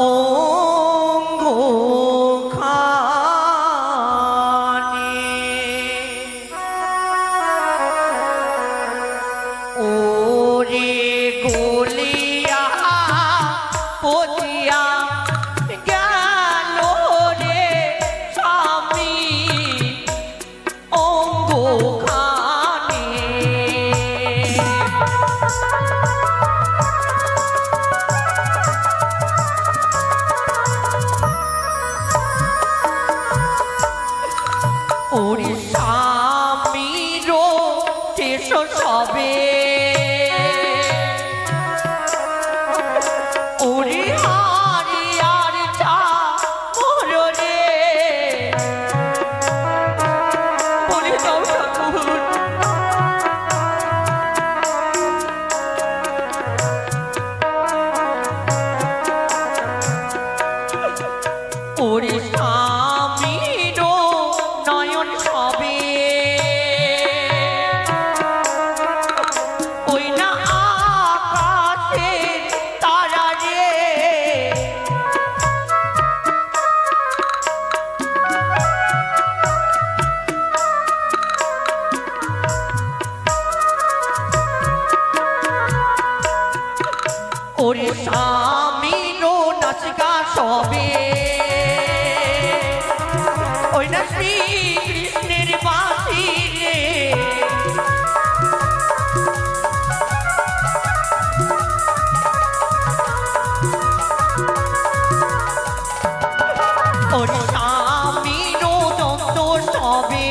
অঙ্গ ওরে গলিয়া পচিয়া গেল রে স্বামী অঙ্গ খানে ওরে স্বামীর শেষ সবে ওরে হারিয়ার চা মোর রে বলে দাও ঠাকুর ওরে স্বামীর নয়ন সবে ওই না আকাশের তারা রে ওরে স্বামীর নাচিকা সবে ওই না শ্রীকৃষ্ণের বাঁশি রে ওরে স্বামীর দন্ত সবে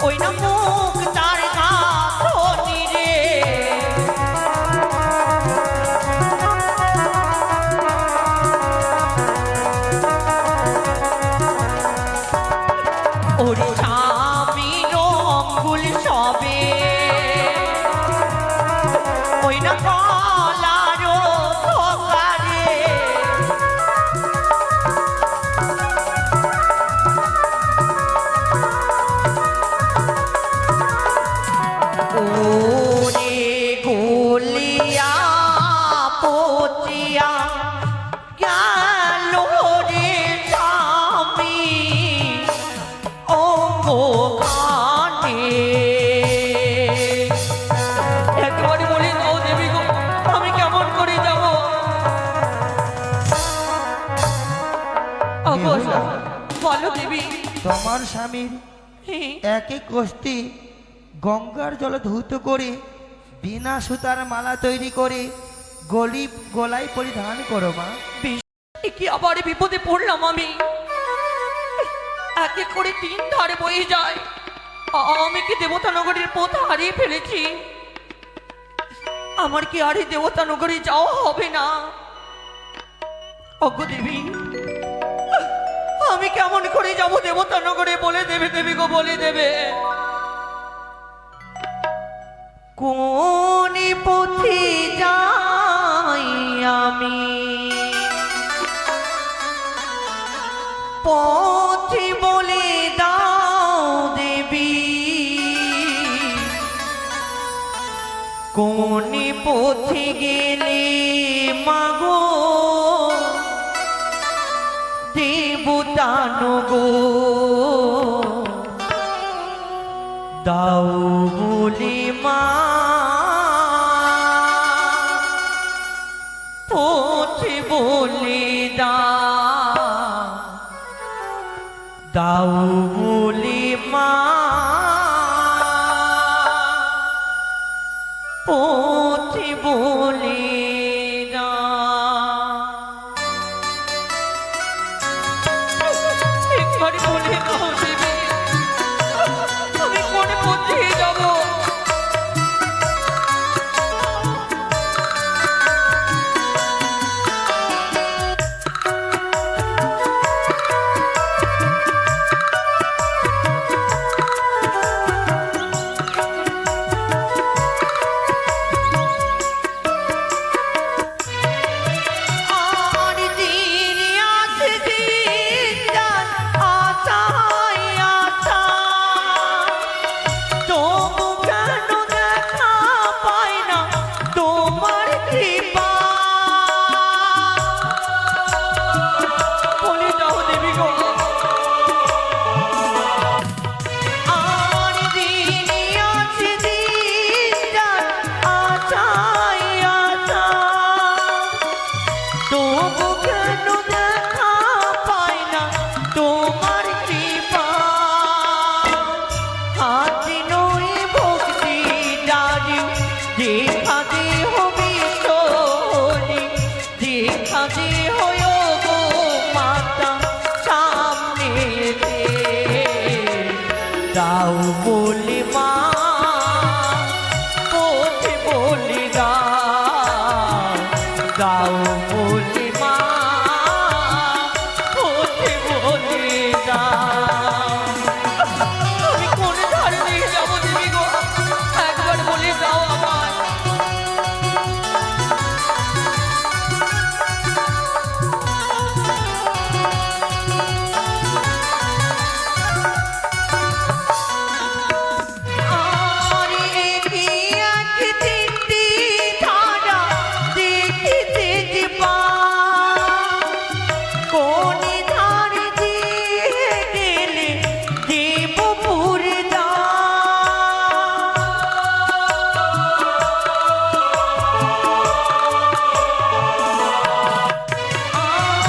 ওই না মুখ তার গাঁথনি রে ওরে স্বামীর অঙ্গুল সবে ওই না কলার থকারে ওরে গলিয়া পচিয়া গেল রে স্বামী অঙ্গ খানে একবারে বলি ও দেবী গো আমি কেমন করে যাব বলো দেবী তোমার স্বামীর একই কোষ্ঠী গঙ্গার জলে ধৌত করে বিনা সুতার মালা তৈরি করে গলায় পরিধান করো মা। কি আবার বিপদে পড়লাম আমি এক এক করে 3 ধারে বয়ে যায় আমি কি দেবতানগরীর পথ হারিয়ে ফেলেছি আমার কি আর এই দেবতানগরী যাওয়া হবে না অজ্ঞ দেবী আমি কেমন করে যাব দেবতানগরে বলে দেবে দেবী গো বলে দেবে কোন পথে যাই আমি পথ বলে দাও দেবী কোন পথে গেলে মাগো দেবতানগো দাও বলে মা পথ বলে দাও বলে মা পথ বলে একবার বলে দাও দেবী আমি কোন পথে যাব দেখা যে হবি শনি, দেখা যে হয় গো মাতা সামনে দাও বলি মা পথে বলি দাও, দাও বলি মা পথে বলি দাও। আমি কোন ধারে দিয়ে যাবো দেবী গো, একবার বলে দাও আমায়। আরে একি এক তিনটি ধারা দেখিতে যে পাই, কোন ধারে দিয়ে গেলে দেবপুর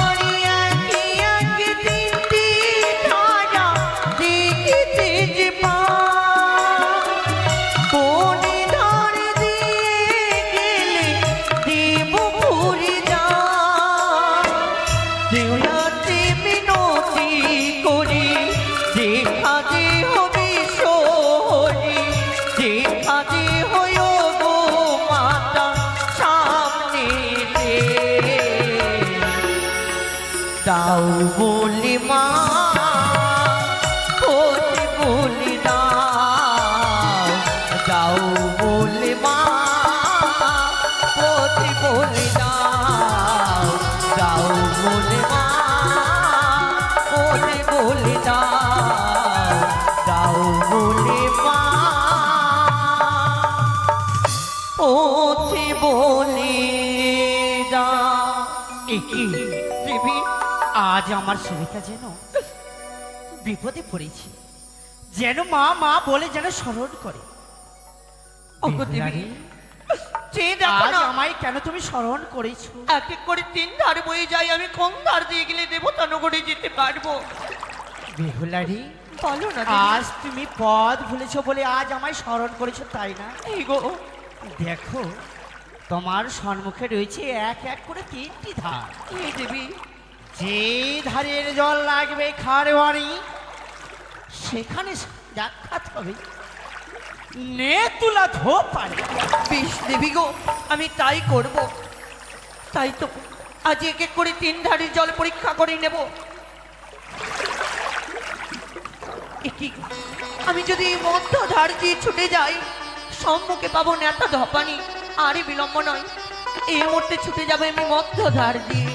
আরে একি এক তিনটি ধারা দেখিতে যে পাই, কোন ধারে দিয়ে গেলে দেবপুর দেউলাতে মিনতি করি, দেখা যে হবি শনি, দেখা যে হয় গো মাতা সামনে দাও বলি মা পথে বলি দাও, দাও বলি মা পথে বলি দাও, দাও বলি মা পথে বলি দাও, দাও বলি মা পথে বলি দাও। একি দেবী, আজ আমার সুমিতা যেন বিপদে পড়েছে, যেন মা মা বলে যেন স্মরণ করে। ওগো দেবী, বেহুলারি, চেয়ে দেখো আজ না, আমায় কেন তুমি স্মরণ করেছো? এক এক করে তিন ধার বয়ে যাই, আমি কোন ধার দিয়ে গেলে দেবতা নগরে যেতে পারবো? বেহুলারি, বলো না দেবী। আজ তুমি পথ ভুলেছো বলে আজ আমায় স্মরণ করেছো, তাই না? এই গো, দেখো তোমার সম্মুখে রয়েছে এক এক করে তিনটি ধার। এই দেবী, যে ধারের জল লাগবে খারওয়ানি, সেখানে সাক্ষাৎ হবে নে তুলা ধোপারে। বেশ দেবী গো, আমি তাই করব। তাই তো আজ এক এক করে তিন ধারের জল পরীক্ষা করে নেব। একি, আমি যদি এই মধ্য ধার দিয়ে ছুটে যাই, সম্মুখে পাবো নেতা ধপানি, আরে বিলম্ব নয়, এই মুহূর্তে ছুটে যাবে আমি মধ্য ধার দিয়ে।